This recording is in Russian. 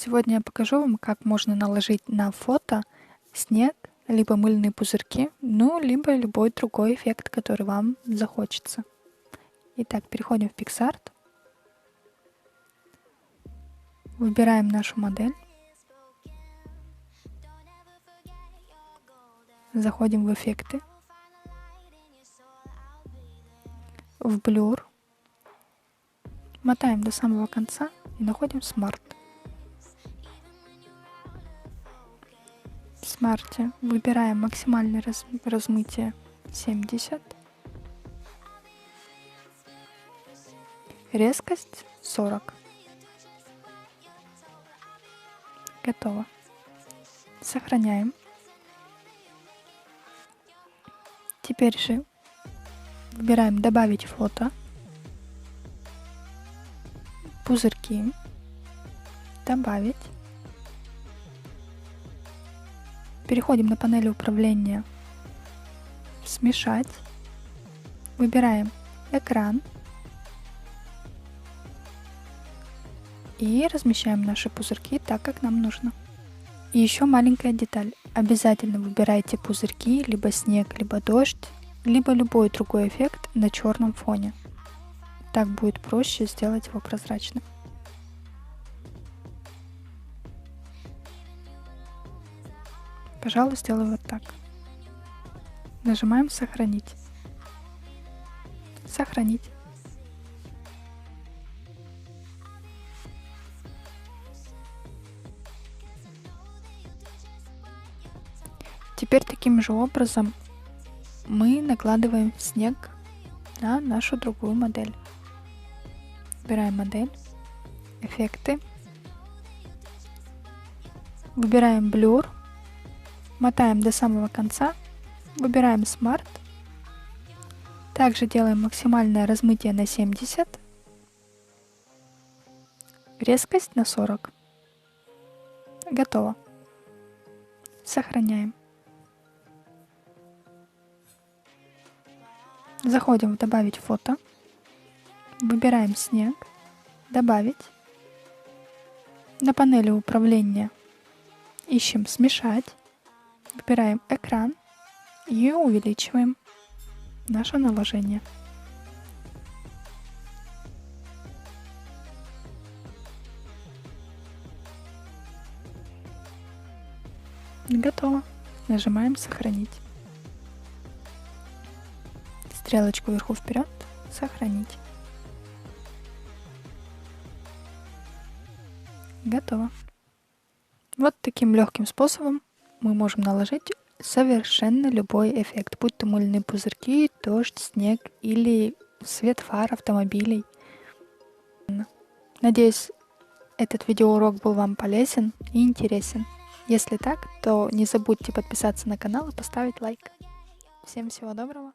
Сегодня я покажу вам, как можно наложить на фото снег, либо мыльные пузырьки, ну, либо любой другой эффект, который вам захочется. Итак, переходим в PicsArt. Выбираем нашу модель. Заходим в эффекты. В Blur. Мотаем до самого конца и находим Smart. В Smart выбираем максимальное размытие 70. Резкость 40. Готово. Сохраняем. Теперь же выбираем «Добавить фото», пузырьки, «Добавить». Переходим на панель управления «Смешать». Выбираем «Экран» и размещаем наши пузырьки так, как нам нужно. И еще маленькая деталь. Обязательно выбирайте пузырьки, либо снег, либо дождь, либо любой другой эффект на черном фоне. Так будет проще сделать его прозрачным. Пожалуй, сделаю вот так. Нажимаем «Сохранить». Сохранить. Теперь таким же образом мы накладываем снег на нашу другую модель. Выбираем модель, эффекты, выбираем Blur, мотаем до самого конца, выбираем Smart, также делаем максимальное размытие на 70, резкость на 40. Готово. Сохраняем. Заходим в «Добавить фото», выбираем «Снег», «Добавить». На панели управления ищем «Смешать», выбираем «Экран» и увеличиваем наше наложение. Готово. Нажимаем «Сохранить». Стрелочку вверху вперед, сохранить. Готово. Вот таким легким способом мы можем наложить совершенно любой эффект, будь то мыльные пузырьки, дождь, снег или свет фар автомобилей. Надеюсь, этот видеоурок был вам полезен и интересен. Если так, то не забудьте подписаться на канал и поставить лайк. Всем всего доброго!